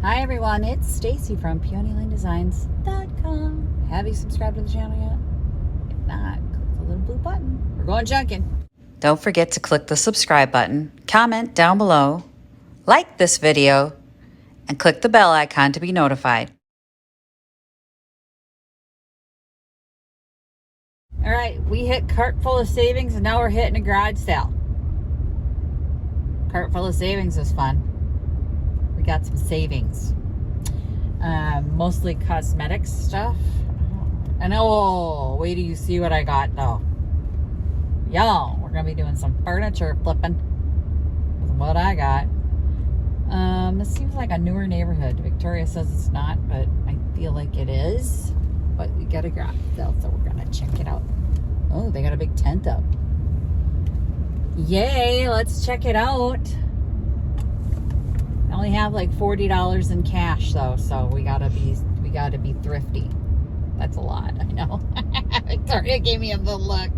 Hi everyone, it's Stacy from PeonyLaneDesigns.com. Have you subscribed to the channel yet? If not, click the little blue button. We're going junking. Don't forget to click the subscribe button, comment down below, like this video, and click the bell icon to be notified. All right, we hit cart full of savings and now we're hitting a garage sale. Cart full of savings was fun. We got some savings. Mostly cosmetics stuff. And oh, wait till you see what I got though. Y'all, we're gonna be doing some furniture flipping with what I got. This seems like a newer neighborhood. Victoria says it's not, but I feel like it is. But we got a garage sale, so we're gonna check it out. Oh, they got a big tent up. Yay, let's check it out. I only have like $40 in cash though, so we gotta be thrifty. That's a lot, I know. Victoria gave me a little look.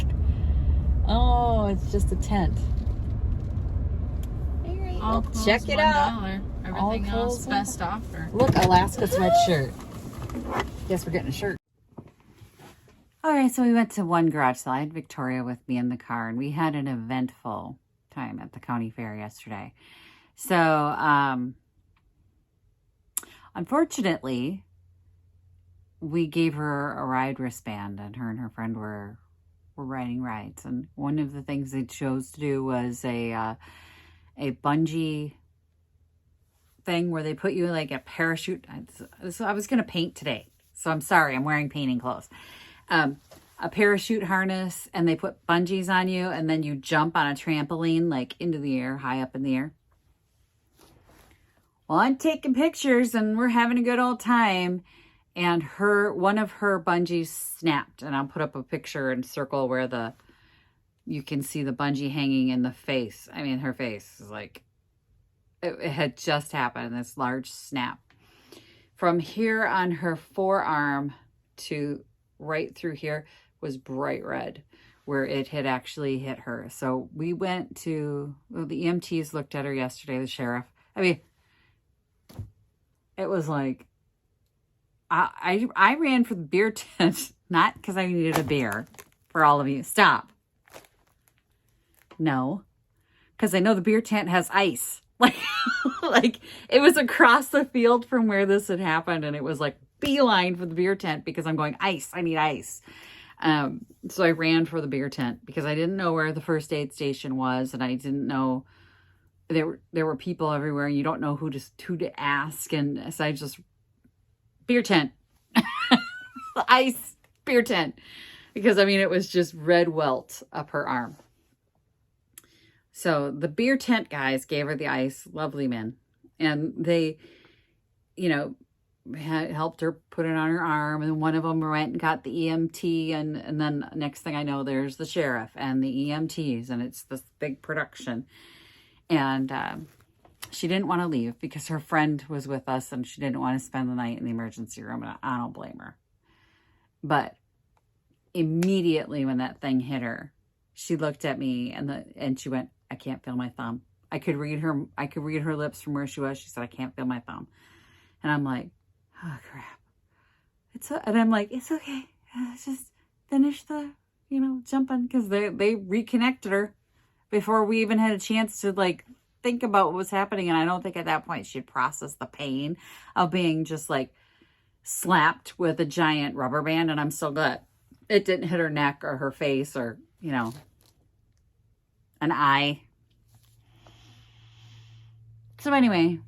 Oh, it's just a tent. All check it out. Everything else best offer. Look, Alaska sweatshirt. Guess we're getting a shirt. All right, so we went to one garage sale. I had Victoria with me in the car, and we had an eventful time at the county fair yesterday. So, unfortunately, we gave her a ride wristband, and her friend were riding rides. And one of the things they chose to do was a bungee thing where they put you like a parachute. So I was going to paint today, so I'm sorry, I'm wearing painting clothes. A parachute harness, and they put bungees on you, and then you jump on a trampoline like into the air, high up in the air. Well, I'm taking pictures and we're having a good old time, and one of her bungees snapped, and I'll put up a picture and circle where you can see the bungee hanging in the face. I mean, her face is like, it had just happened, this large snap. From here on her forearm to right through here was bright red, where it had actually hit her. So we went to, well, the EMTs looked at her yesterday, the sheriff. I mean, it was like, I ran for the beer tent, not because I needed a beer for all of you. Stop. No, because I know the beer tent has ice. Like it was across the field from where this had happened, and it was like beeline for the beer tent because I'm going, ice, I need ice. So I ran for the beer tent because I didn't know where the first aid station was, and I didn't know there were people everywhere, and you don't know who to ask, and so I just beer tent. Ice, beer tent, because I mean it was just red welt up her arm. So the beer tent guys gave her the ice, lovely men, and they, helped her put it on her arm, and one of them went and got the EMT, and then next thing I know, there's the sheriff and the EMTs, and it's this big production. And she didn't want to leave because her friend was with us, and she didn't want to spend the night in the emergency room, and I don't blame her. But immediately when that thing hit her, she looked at me and she went, I can't feel my thumb. I could read her lips from where she was. She said, I can't feel my thumb. And I'm like, oh crap. And I'm like, it's okay. Just finish the, jumping, because they reconnected her before we even had a chance to like think about what was happening. And I don't think at that point she'd processed the pain of being just like slapped with a giant rubber band. And I'm so glad it didn't hit her neck or her face or, an eye. So anyway,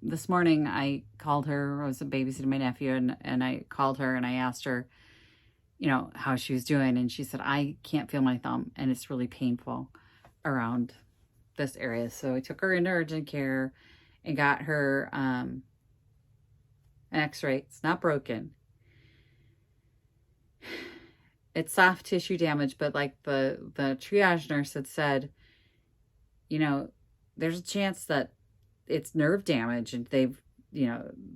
this morning I called her. I was babysitting my nephew, and I called her and I asked her, how she was doing. And she said, I can't feel my thumb, and it's really painful around this area. So I took her into urgent care and got her an x-ray. It's not broken. It's soft tissue damage, but like the triage nurse had said, there's a chance that it's nerve damage, and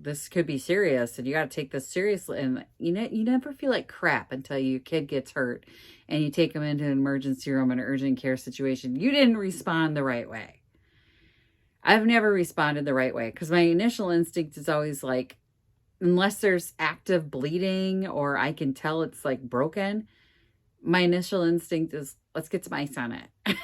this could be serious, and you got to take this seriously. And you never feel like crap until your kid gets hurt and you take them into an emergency room, an urgent care situation. You didn't respond the right way. I've never responded the right way because my initial instinct is always like, unless there's active bleeding or I can tell it's like broken, my initial instinct is, let's get some ice on it.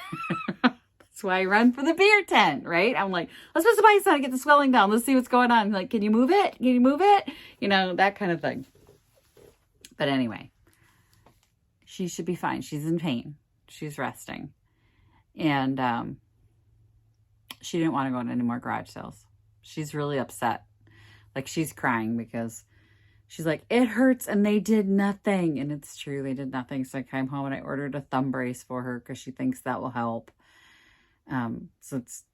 That's why I run for the beer tent, right? I'm like, let's put some ice on it, get the swelling down. Let's see what's going on. Like, can you move it? Can you move it? You know, that kind of thing. But anyway, she should be fine. She's in pain. She's resting. And she didn't want to go to any more garage sales. She's really upset. Like, she's crying because she's like, it hurts and they did nothing. And it's true, they did nothing. So I came home and I ordered a thumb brace for her because she thinks that will help. So it's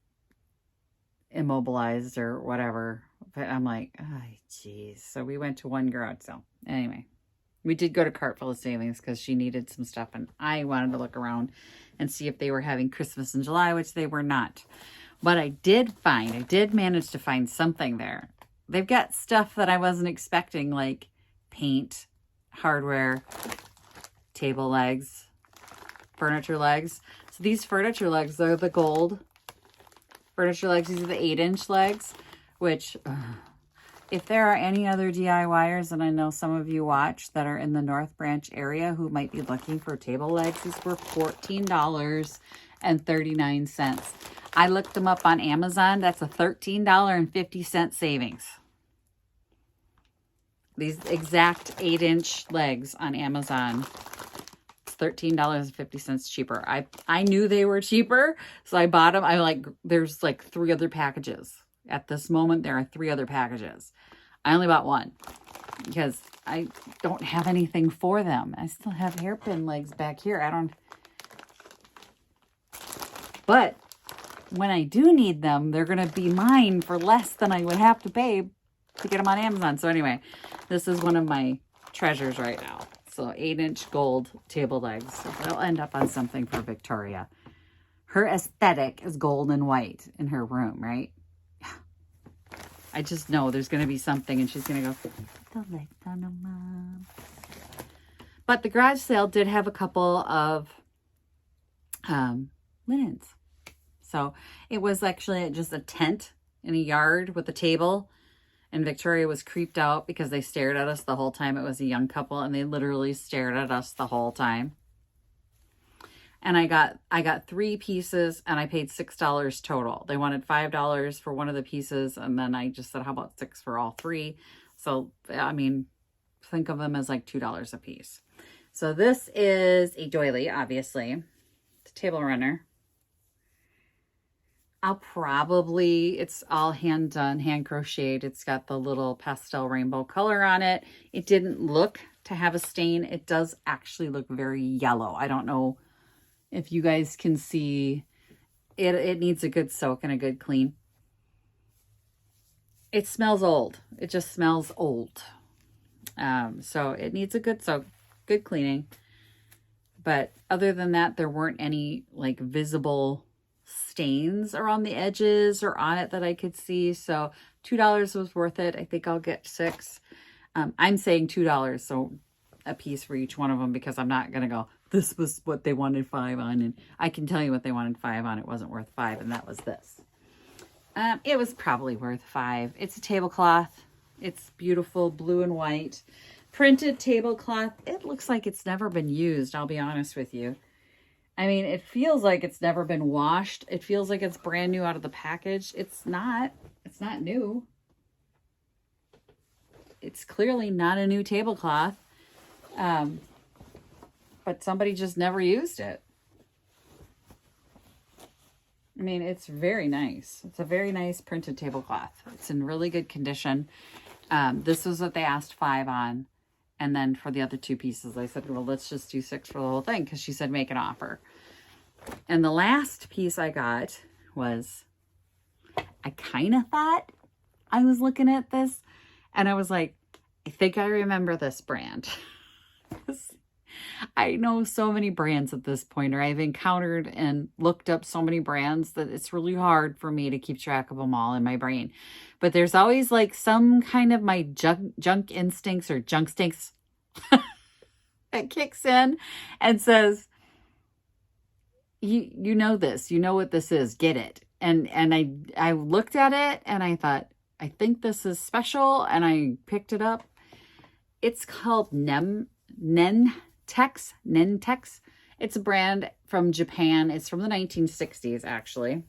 immobilized or whatever. But I'm like, oh, geez. So we went to one garage sale. Anyway, we did go to Cartful of Savings because she needed some stuff. And I wanted to look around and see if they were having Christmas in July, which they were not. But I did manage to find something there. They've got stuff that I wasn't expecting, like paint, hardware, table legs, furniture legs. So these furniture legs, they're the gold furniture legs. These are the 8-inch legs, which if there are any other DIYers, and I know some of you watch that are in the North Branch area who might be looking for table legs, these were $14.39. I looked them up on Amazon. That's a $13.50 savings. These exact 8-inch legs on Amazon. It's $13.50 cheaper. I knew they were cheaper, so I bought them. There's like 3 other packages. At this moment, there are 3 other packages. I only bought one because I don't have anything for them. I still have hairpin legs back here. But when I do need them, they're going to be mine for less than I would have to pay to get them on Amazon. So anyway, this is one of my treasures right now. So 8-inch gold table legs. They'll end up on something for Victoria. Her aesthetic is gold and white in her room, right? I just know there's going to be something and she's going to go, the legs on them, Mom. But the garage sale did have a couple of linens. So it was actually just a tent in a yard with a table. And Victoria was creeped out because they stared at us the whole time. It was a young couple and they literally stared at us the whole time. And I got 3 pieces and I paid $6 total. They wanted $5 for one of the pieces. And then I just said, how about $6 for all 3? So, I mean, think of them as like $2 a piece. So this is a doily, obviously. It's a table runner. It's all hand done, hand crocheted. It's got the little pastel rainbow color on it. It didn't look to have a stain. It does actually look very yellow. I don't know if you guys can see it. It needs a good soak and a good clean. It smells old. It just smells old. So it needs a good soak, good cleaning. But other than that, there weren't any like visible stains around the edges or on it that I could see. So $2 was worth it. I think I'll get 6. I'm saying $2, so a piece for each one of them, because I'm not going to go, this was what they wanted 5 on. And I can tell you what they wanted 5 on. It wasn't worth 5. And that was this. It was probably worth 5. It's a tablecloth. It's beautiful blue and white printed tablecloth. It looks like it's never been used. I'll be honest with you. I mean, it feels like it's never been washed. It feels like it's brand new out of the package. It's not new. It's clearly not a new tablecloth. But somebody just never used it. I mean, it's very nice. It's a very nice printed tablecloth. It's in really good condition. This was what they asked 5 on. And then for the other 2 pieces, I said, well, let's just do 6 for the whole thing, because she said make an offer. And the last piece I got was, I kind of thought I was looking at this, and I was like, I think I remember this brand. I know so many brands at this point, or I've encountered and looked up so many brands that it's really hard for me to keep track of them all in my brain. But there's always like some kind of my junk instincts or junk stinks that kicks in and says, you know this, you know what this is, get it. and I looked at it and I thought, I think this is special, and I picked it up. It's called Nentex. It's a brand from Japan. It's from the 1960s, actually.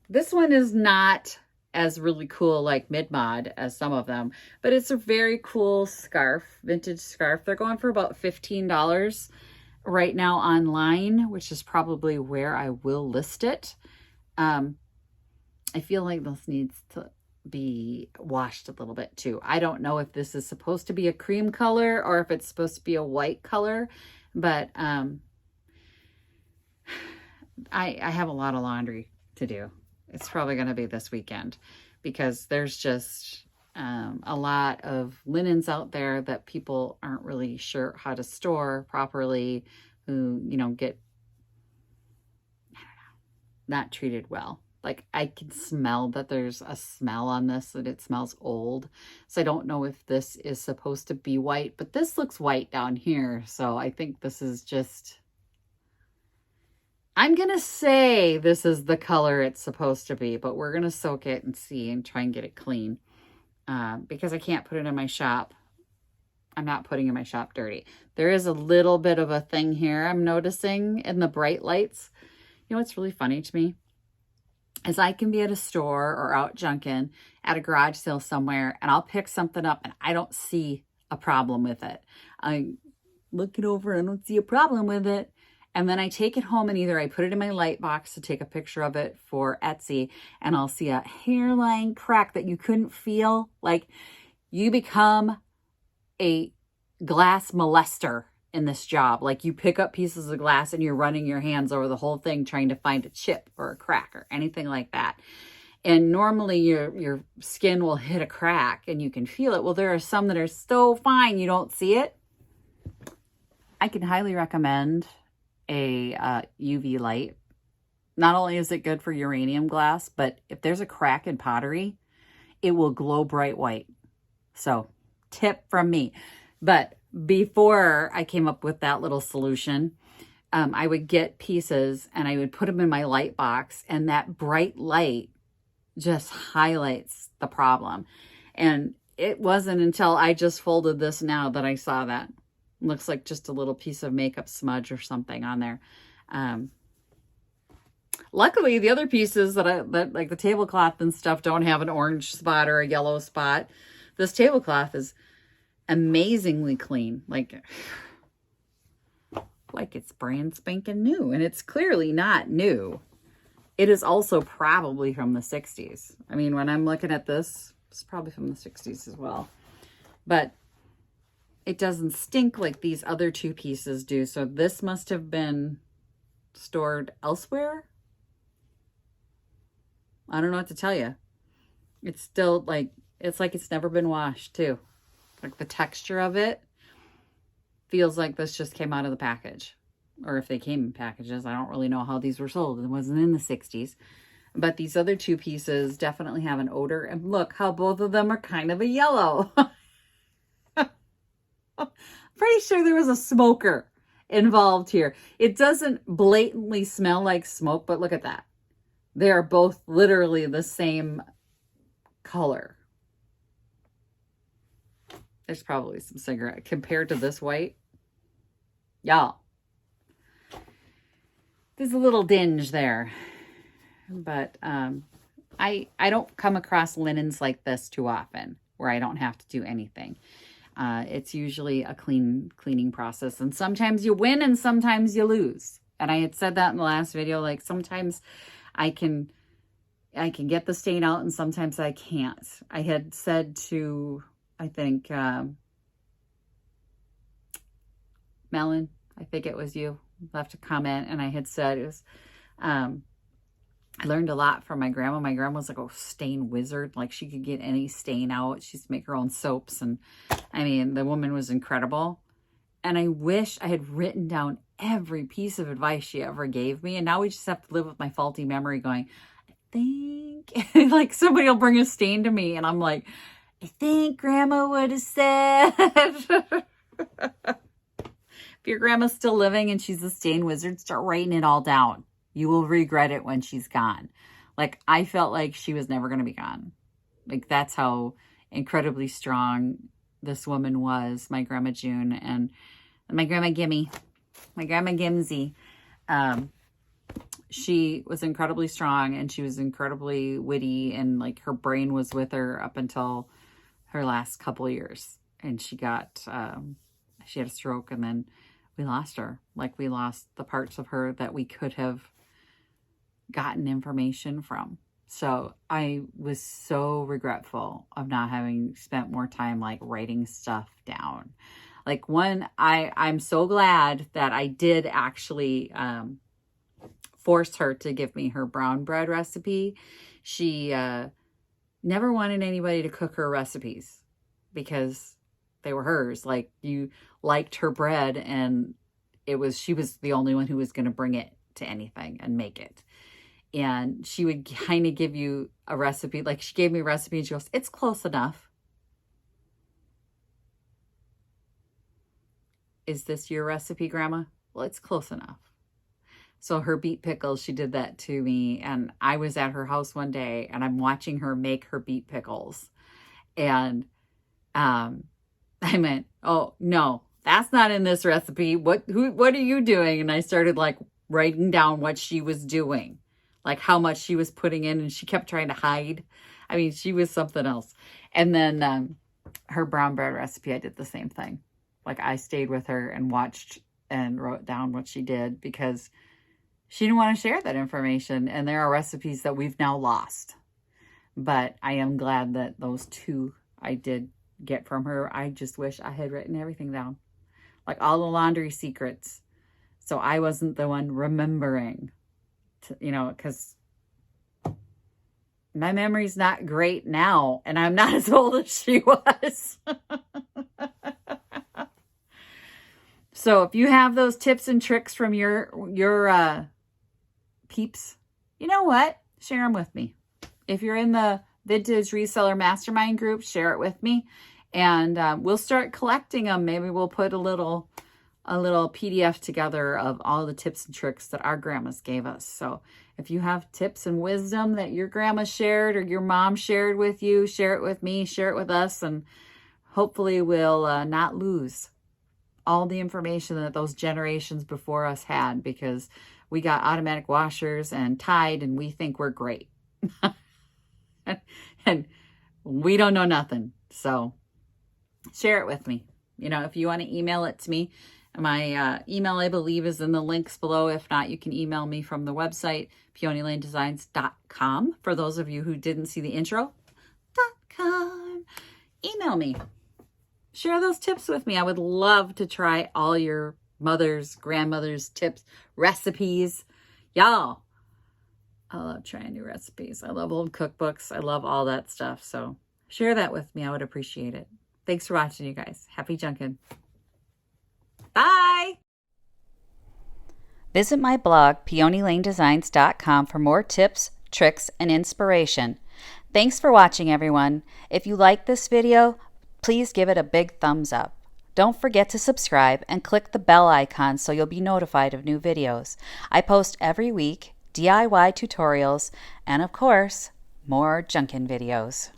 This one is not as really cool like mid-mod as some of them, but it's a very cool scarf, vintage scarf. They're going for about $15 right now online, which is probably where I will list it. I feel like this needs to be washed a little bit too. I don't know if this is supposed to be a cream color or if it's supposed to be a white color, but I have a lot of laundry to do. It's probably going to be this weekend because there's just a lot of linens out there that people aren't really sure how to store properly, who, you know, get, I don't know, not treated well. Like, I can smell that there's a smell on this, that it smells old. So I don't know if this is supposed to be white, but this looks white down here. So I think this is just, I'm going to say this is the color it's supposed to be, but we're going to soak it and see and try and get it clean. Because I can't put it in my shop. I'm not putting in my shop dirty. There is a little bit of a thing here I'm noticing in the bright lights. You know what's really funny to me? Is I can be at a store or out junking at a garage sale somewhere, and I'll pick something up and I don't see a problem with it. I look it over and I don't see a problem with it. And then I take it home and either I put it in my light box to take a picture of it for Etsy, and I'll see a hairline crack that you couldn't feel. Like, you become a glass molester in this job. Like, you pick up pieces of glass and you're running your hands over the whole thing trying to find a chip or a crack or anything like that. And normally your skin will hit a crack and you can feel it. Well, there are some that are so fine you don't see it. I can highly recommend a UV light. Not only is it good for uranium glass, but if there's a crack in pottery, it will glow bright white. So, tip from me. But before I came up with that little solution, I would get pieces and I would put them in my light box, and that bright light just highlights the problem. And it wasn't until I just folded this now that I saw that. It looks like just a little piece of makeup smudge or something on there. Luckily, the other pieces that like the tablecloth and stuff don't have an orange spot or a yellow spot. This tablecloth is amazingly clean, like it's brand spanking new, and it's clearly not new. It is also probably from the 60s. I mean, when I'm looking at this, it's probably from the 60s as well, but it doesn't stink like these other two pieces do. So this must have been stored elsewhere. I don't know what to tell you. It's still like it's never been washed too. Like, the texture of it feels like this just came out of the package. Or if they came in packages, I don't really know how these were sold. It wasn't in the 60s. But these other two pieces definitely have an odor. And look how both of them are kind of a yellow. Pretty sure there was a smoker involved here. It doesn't blatantly smell like smoke, but look at that. They are both literally the same color. There's probably some cigarette compared to this white. Y'all, there's a little dinge there. But I don't come across linens like this too often where I don't have to do anything. It's usually a cleaning process. And sometimes you win and sometimes you lose. And I had said that in the last video. Like, sometimes I can get the stain out and sometimes I can't. I had said to, I think, Melon, I think it was you, left a comment, and I had said it was, I learned a lot from my grandma. My grandma was like a stain wizard. Like, she could get any stain out. She used to make her own soaps. And I mean, the woman was incredible. And I wish I had written down every piece of advice she ever gave me. And now we just have to live with my faulty memory going, I think, like, somebody will bring a stain to me and I'm like, I think Grandma would have said. If your grandma's still living and she's a stain wizard, start writing it all down. You will regret it when she's gone. Like, I felt like she was never going to be gone. Like, that's how incredibly strong this woman was, my Grandma June, and my Grandma Gimme, my Grandma Gimsy. She was incredibly strong, and she was incredibly witty, and like her brain was with her up until her last couple years. And she got, she had a stroke, and then we lost her. Like, we lost the parts of her that we could have gotten information from. So I was so regretful of not having spent more time like writing stuff down. Like, I'm so glad that I did actually force her to give me her brown bread recipe. She never wanted anybody to cook her recipes because they were hers. Like, you liked her bread, and she was the only one who was going to bring it to anything and make it. And she would kind of give you a recipe. Like, she gave me a recipe and she goes, it's close enough. Is this your recipe, Grandma? Well, it's close enough. So her beet pickles, she did that to me. And I was at her house one day, and I'm watching her make her beet pickles. And I went, oh, no, that's not in this recipe. What are you doing? And I started like writing down what she was doing, like how much she was putting in, and she kept trying to hide. I mean, she was something else. And then her brown bread recipe, I did the same thing. Like, I stayed with her and watched and wrote down what she did because she didn't want to share that information. And there are recipes that we've now lost. But I am glad that those two I did get from her. I just wish I had written everything down, like all the laundry secrets. So I wasn't the one remembering, because my memory's not great now, and I'm not as old as she was. So if you have those tips and tricks from your peeps, you know what? Share them with me. If you're in the Vintage Reseller Mastermind group, share it with me, and we'll start collecting them. Maybe we'll put a little PDF together of all the tips and tricks that our grandmas gave us. So if you have tips and wisdom that your grandma shared or your mom shared with you, share it with me, share it with us, and hopefully we'll not lose all the information that those generations before us had, because we got automatic washers and Tide, and we think we're great. And we don't know nothing. So share it with me. If you want to email it to me, my email, I believe, is in the links below. If not, you can email me from the website, peonylanedesigns.com. For those of you who didn't see the intro, .com. Email me. Share those tips with me. I would love to try all your mother's, grandmother's tips, recipes. Y'all, I love trying new recipes. I love old cookbooks. I love all that stuff. So share that with me. I would appreciate it. Thanks for watching, you guys. Happy junkin'. Bye. Visit my blog, peonylanedesigns.com, for more tips, tricks, and inspiration. Thanks for watching, everyone. If you like this video, please give it a big thumbs up. Don't forget to subscribe and click the bell icon so you'll be notified of new videos. I post every week DIY tutorials and, of course, more junkin' videos.